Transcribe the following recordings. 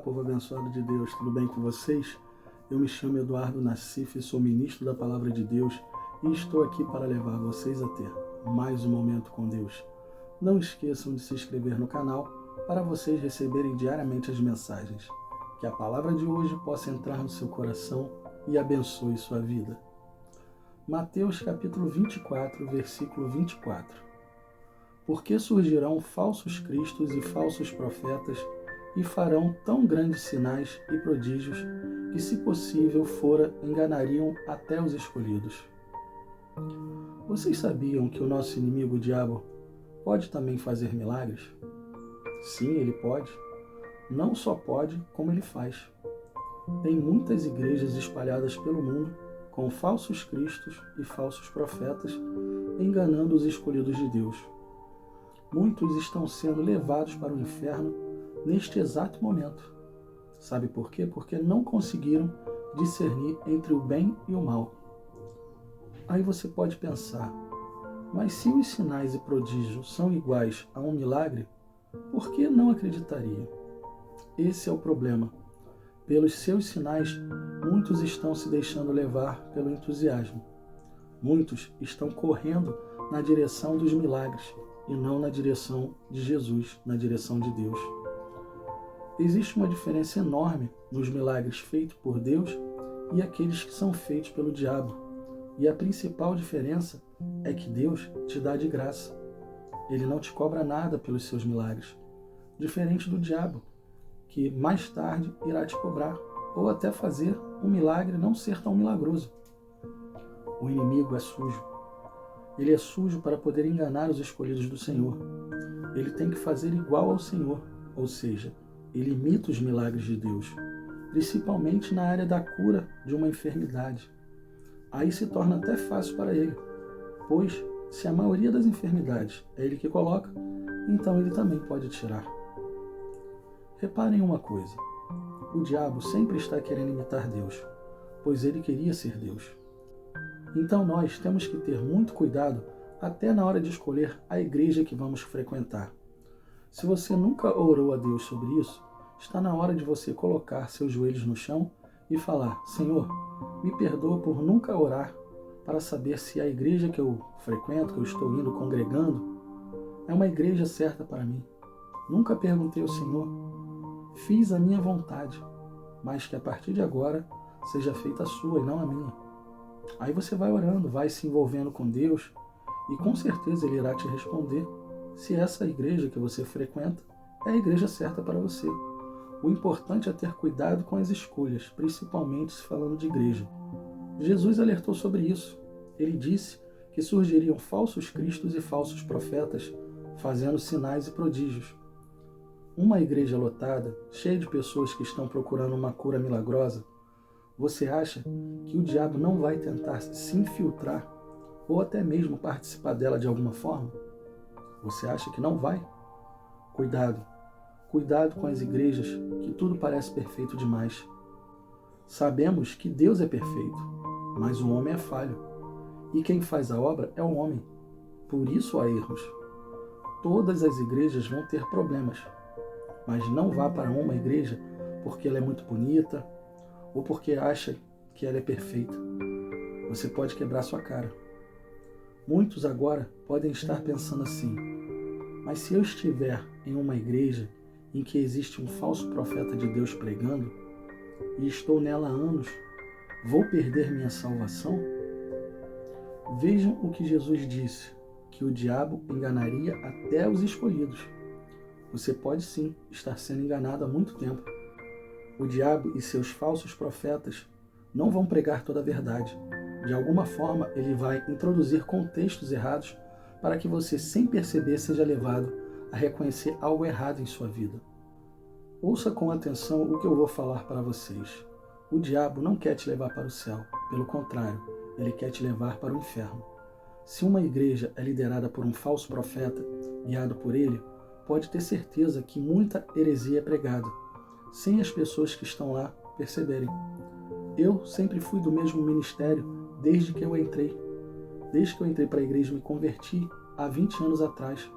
povo abençoado de Deus, tudo bem com vocês? Eu me chamo Eduardo Nassif, sou ministro da Palavra de Deus e estou aqui para levar vocês a ter mais um momento com Deus. Não esqueçam de se inscrever no canal para vocês receberem diariamente as mensagens. Que a palavra de hoje possa entrar no seu coração e abençoe sua vida. Mateus capítulo 24, versículo 24. Porque surgirão falsos cristos e falsos profetas e farão tão grandes sinais e prodígios que, se possível fora, enganariam até os escolhidos. Vocês sabiam que o nosso inimigo, o diabo, pode também fazer milagres? Sim, ele pode. Não só pode, como ele faz. Tem muitas igrejas espalhadas pelo mundo com falsos cristos e falsos profetas enganando os escolhidos de Deus. Muitos estão sendo levados para o inferno neste exato momento. Sabe por quê? Porque não conseguiram discernir entre o bem e o mal. Aí você pode pensar, mas se os sinais e prodígios são iguais a um milagre, por que não acreditaria? Esse é o problema. Pelos seus sinais, muitos estão se deixando levar pelo entusiasmo. Muitos estão correndo na direção dos milagres e não na direção de Jesus, na direção de Deus. Existe uma diferença enorme nos milagres feitos por Deus e aqueles que são feitos pelo diabo. E a principal diferença é que Deus te dá de graça. Ele não te cobra nada pelos seus milagres. Diferente do diabo, que mais tarde irá te cobrar, ou até fazer um milagre não ser tão milagroso. O inimigo é sujo. Ele é sujo para poder enganar os escolhidos do Senhor. Ele tem que fazer igual ao Senhor, ou seja, ele imita os milagres de Deus, principalmente na área da cura de uma enfermidade. Aí se torna até fácil para ele, pois se a maioria das enfermidades é ele que coloca, então ele também pode tirar. Reparem uma coisa, o diabo sempre está querendo imitar Deus, pois ele queria ser Deus. Então nós temos que ter muito cuidado até na hora de escolher a igreja que vamos frequentar. Se você nunca orou a Deus sobre isso, está na hora de você colocar seus joelhos no chão e falar: Senhor, me perdoa por nunca orar para saber se a igreja que eu frequento, que eu estou indo, congregando, é uma igreja certa para mim. Nunca perguntei ao Senhor. Fiz a minha vontade, mas que a partir de agora seja feita a sua e não a minha. Aí você vai orando, vai se envolvendo com Deus e com certeza Ele irá te responder se essa igreja que você frequenta é a igreja certa para você. O importante é ter cuidado com as escolhas, principalmente se falando de igreja. Jesus alertou sobre isso. Ele disse que surgiriam falsos cristos e falsos profetas fazendo sinais e prodígios. Uma igreja lotada, cheia de pessoas que estão procurando uma cura milagrosa, você acha que o diabo não vai tentar se infiltrar ou até mesmo participar dela de alguma forma? Você acha que não vai? Cuidado. Cuidado com as igrejas que tudo parece perfeito demais. Sabemos que Deus é perfeito, mas o homem é falho. E quem faz a obra é o homem. Por isso há erros. Todas as igrejas vão ter problemas. Mas não vá para uma igreja porque ela é muito bonita ou porque acha que ela é perfeita. Você pode quebrar sua cara. Muitos agora podem estar pensando assim: mas se eu estiver em uma igreja em que existe um falso profeta de Deus pregando e estou nela há anos, vou perder minha salvação? Vejam o que Jesus disse, que o diabo enganaria até os escolhidos. Você pode sim estar sendo enganado há muito tempo. O diabo e seus falsos profetas não vão pregar toda a verdade. De alguma forma, ele vai introduzir contextos errados para que você, sem perceber, seja levado a reconhecer algo errado em sua vida. Ouça com atenção o que eu vou falar para vocês. O diabo não quer te levar para o céu. Pelo contrário, ele quer te levar para o inferno. Se uma igreja é liderada por um falso profeta, guiado por ele, pode ter certeza que muita heresia é pregada, sem as pessoas que estão lá perceberem. Eu sempre fui do mesmo ministério desde que eu entrei. Desde que eu entrei para a igreja e me converti há 20 anos atrás.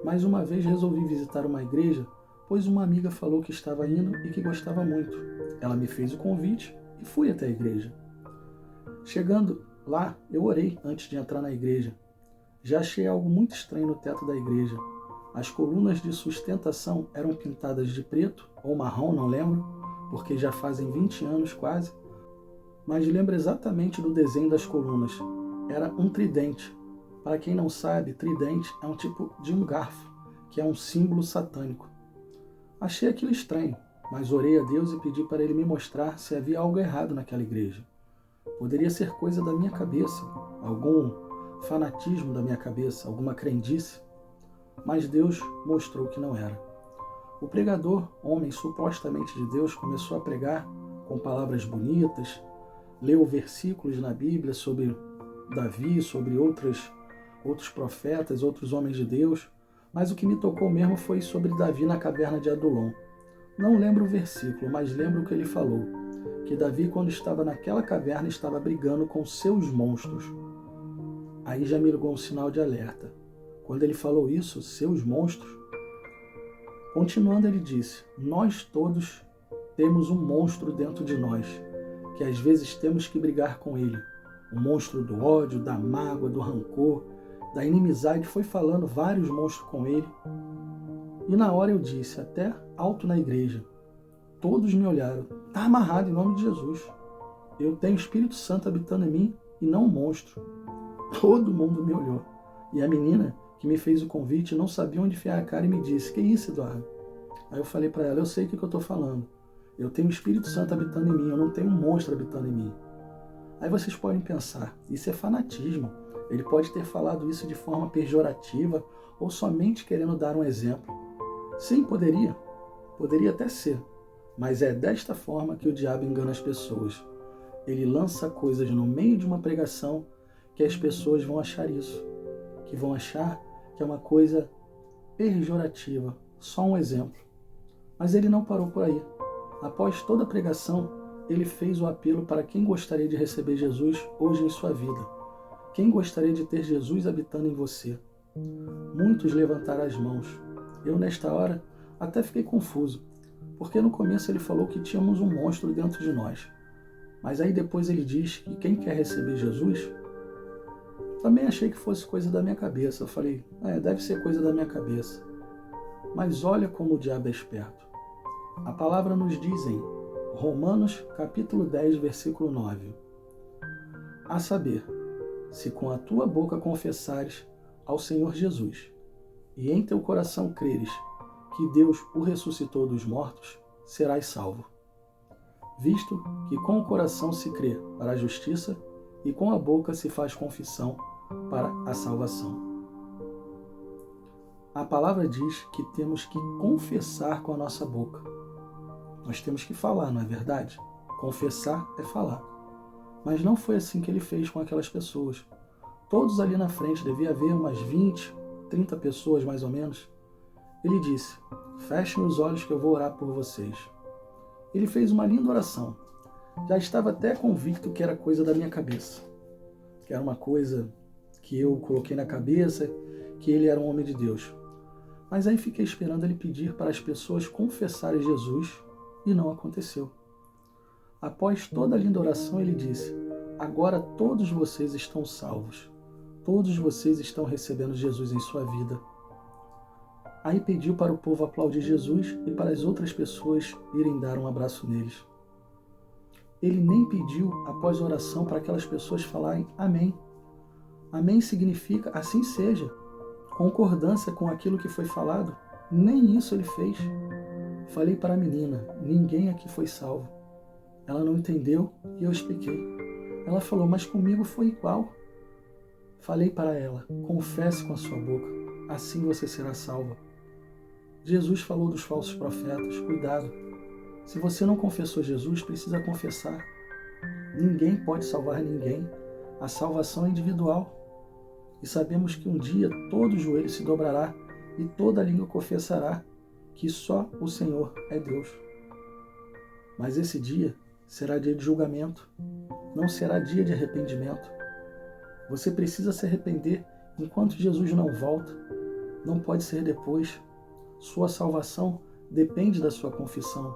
Mais uma vez resolvi visitar uma igreja pois uma amiga falou que estava indo e que gostava muito. Ela me fez o convite e fui até a igreja. Chegando lá, eu orei antes de entrar na igreja. Já achei algo muito estranho no teto da igreja. As colunas de sustentação eram pintadas de preto ou marrom, não lembro, porque já fazem 20 anos quase, mas lembro exatamente do desenho das colunas. Era um tridente. Para quem não sabe, tridente é um tipo de um garfo, que é um símbolo satânico. Achei aquilo estranho, mas orei a Deus e pedi para Ele me mostrar se havia algo errado naquela igreja. Poderia ser coisa da minha cabeça, algum fanatismo da minha cabeça, alguma crendice, mas Deus mostrou que não era. O pregador, homem supostamente de Deus, começou a pregar com palavras bonitas, leu versículos na Bíblia sobre Davi, sobre outros profetas, outros homens de Deus, mas o que me tocou mesmo foi sobre Davi na caverna de Adulão. Não lembro o versículo, mas lembro o que ele falou, que Davi, quando estava naquela caverna, estava brigando com seus monstros. Aí já me ligou um sinal de alerta. Quando ele falou isso, seus monstros, continuando ele disse, nós todos temos um monstro dentro de nós, que às vezes temos que brigar com ele. O monstro do ódio, da mágoa, do rancor, da inimizade, foi falando vários monstros com ele. E na hora eu disse, até alto na igreja, todos me olharam, está amarrado em nome de Jesus. Eu tenho o Espírito Santo habitando em mim e não um monstro. Todo mundo me olhou. E a menina que me fez o convite não sabia onde enfiar a cara e me disse, que isso, Eduardo? Aí eu falei para ela, eu sei o que eu estou falando. Eu tenho o Espírito Santo habitando em mim, eu não tenho um monstro habitando em mim. Aí vocês podem pensar, isso é fanatismo. Ele pode ter falado isso de forma pejorativa ou somente querendo dar um exemplo. Sim, poderia até ser, mas é desta forma que o diabo engana as pessoas. Ele lança coisas no meio de uma pregação que as pessoas vão achar isso, que vão achar que é uma coisa pejorativa, só um exemplo. Mas ele não parou por aí. Após toda a pregação, ele fez o apelo para quem gostaria de receber Jesus hoje em sua vida. Quem gostaria de ter Jesus habitando em você? Muitos levantaram as mãos. Eu, nesta hora, até fiquei confuso, porque no começo ele falou que tínhamos um monstro dentro de nós. Mas aí depois ele diz que quem quer receber Jesus, também achei que fosse coisa da minha cabeça. Eu falei, deve ser coisa da minha cabeça. Mas olha como o diabo é esperto. A palavra nos diz em Romanos capítulo 10, versículo 9. A saber, se com a tua boca confessares ao Senhor Jesus, e em teu coração creres que Deus o ressuscitou dos mortos, serás salvo. Visto que com o coração se crê para a justiça, e com a boca se faz confissão para a salvação. A palavra diz que temos que confessar com a nossa boca. Nós temos que falar, não é verdade? Confessar é falar. Mas não foi assim que ele fez com aquelas pessoas. Todos ali na frente, devia haver umas 20, 30 pessoas mais ou menos. Ele disse, fechem os olhos que eu vou orar por vocês. Ele fez uma linda oração. Já estava até convicto que era coisa da minha cabeça. Que era uma coisa que eu coloquei na cabeça, que ele era um homem de Deus. Mas aí fiquei esperando ele pedir para as pessoas confessarem Jesus e não aconteceu. Após toda a linda oração, ele disse, agora todos vocês estão salvos. Todos vocês estão recebendo Jesus em sua vida. Aí pediu para o povo aplaudir Jesus e para as outras pessoas irem dar um abraço neles. Ele nem pediu, após a oração, para aquelas pessoas falarem amém. Amém significa assim seja, concordância com aquilo que foi falado. Nem isso ele fez. Falei para a menina, ninguém aqui foi salvo. Ela não entendeu e eu expliquei. Ela falou, mas comigo foi igual. Falei para ela, confesse com a sua boca, assim você será salva. Jesus falou dos falsos profetas, cuidado. Se você não confessou Jesus, precisa confessar. Ninguém pode salvar ninguém. A salvação é individual. E sabemos que um dia todo joelho se dobrará e toda língua confessará que só o Senhor é Deus. Mas esse dia será dia de julgamento, não será dia de arrependimento. Você precisa se arrepender enquanto Jesus não volta. Não pode ser depois. Sua salvação depende da sua confissão.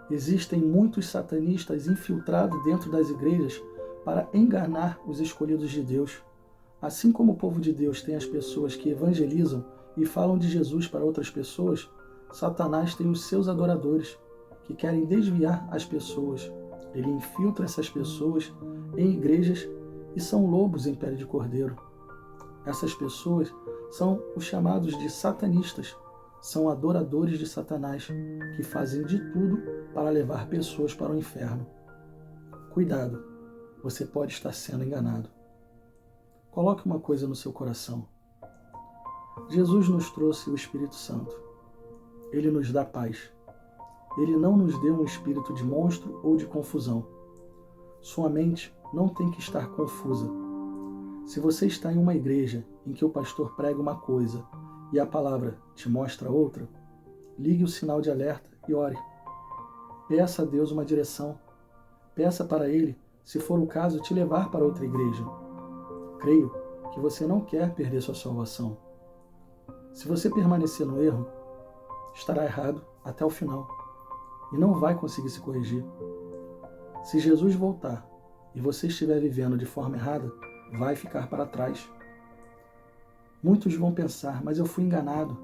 Existem muitos satanistas infiltrados dentro das igrejas para enganar os escolhidos de Deus. Assim como o povo de Deus tem as pessoas que evangelizam e falam de Jesus para outras pessoas, Satanás tem os seus adoradores, que querem desviar as pessoas. Ele infiltra essas pessoas em igrejas e são lobos em pele de cordeiro. Essas pessoas são os chamados de satanistas, são adoradores de Satanás, que fazem de tudo para levar pessoas para o inferno. Cuidado, você pode estar sendo enganado. Coloque uma coisa no seu coração. Jesus nos trouxe o Espírito Santo. Ele nos dá paz. Ele não nos deu um espírito de monstro ou de confusão. Sua mente não tem que estar confusa. Se você está em uma igreja em que o pastor prega uma coisa e a palavra te mostra outra, ligue o sinal de alerta e ore. Peça a Deus uma direção. Peça para Ele, se for o caso, te levar para outra igreja. Creio que você não quer perder sua salvação. Se você permanecer no erro, estará errado até o final e não vai conseguir se corrigir. Se Jesus voltar e você estiver vivendo de forma errada, vai ficar para trás. Muitos vão pensar, mas eu fui enganado.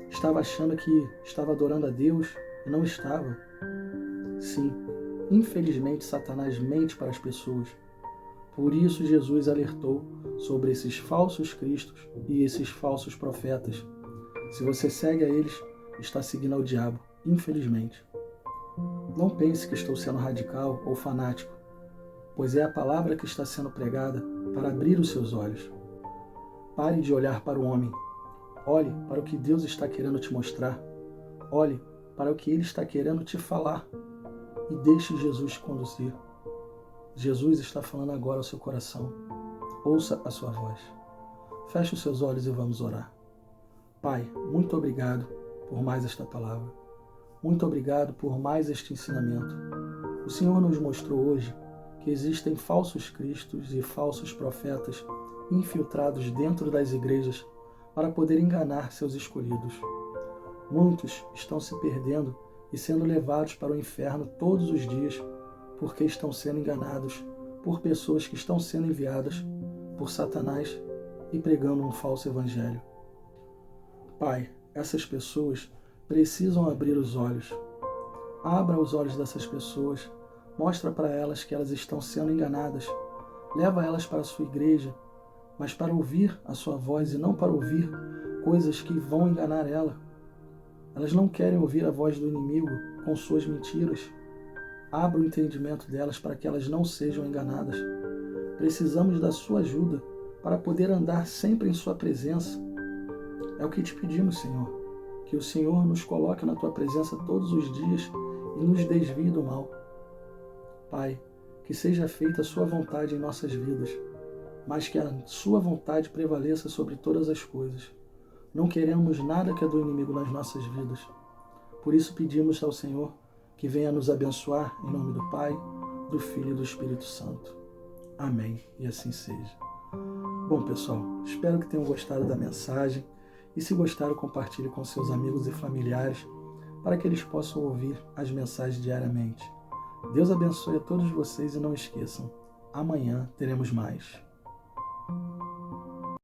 Estava achando que estava adorando a Deus e não estava. Sim, infelizmente Satanás mente para as pessoas. Por isso Jesus alertou sobre esses falsos cristos e esses falsos profetas. Se você segue a eles, está seguindo ao diabo, infelizmente. Não pense que estou sendo radical ou fanático, pois é a palavra que está sendo pregada para abrir os seus olhos. Pare de olhar para o homem. Olhe para o que Deus está querendo te mostrar. Olhe para o que Ele está querendo te falar. E deixe Jesus te conduzir. Jesus está falando agora ao seu coração. Ouça a sua voz. Feche os seus olhos e vamos orar. Pai, muito obrigado por mais esta palavra. Muito obrigado por mais este ensinamento. O Senhor nos mostrou hoje que existem falsos cristos e falsos profetas infiltrados dentro das igrejas para poder enganar seus escolhidos. Muitos estão se perdendo e sendo levados para o inferno todos os dias porque estão sendo enganados por pessoas que estão sendo enviadas por Satanás e pregando um falso evangelho. Pai, essas pessoas precisam abrir os olhos. Abra os olhos dessas pessoas, mostra para elas que elas estão sendo enganadas, leva elas para a sua igreja, mas para ouvir a sua voz e não para ouvir coisas que vão enganar ela. Elas não querem ouvir a voz do inimigo com suas mentiras. Abra o entendimento delas para que elas não sejam enganadas. Precisamos da sua ajuda para poder andar sempre em sua presença. É o que te pedimos, Senhor, que o Senhor nos coloque na tua presença todos os dias e nos desvie do mal. Pai, que seja feita a sua vontade em nossas vidas, mas que a sua vontade prevaleça sobre todas as coisas. Não queremos nada que é do inimigo nas nossas vidas. Por isso pedimos ao Senhor que venha nos abençoar em nome do Pai, do Filho e do Espírito Santo. Amém. E assim seja. Bom, pessoal, espero que tenham gostado da mensagem e se gostaram, compartilhe com seus amigos e familiares para que eles possam ouvir as mensagens diariamente. Deus abençoe a todos vocês e não esqueçam, amanhã teremos mais.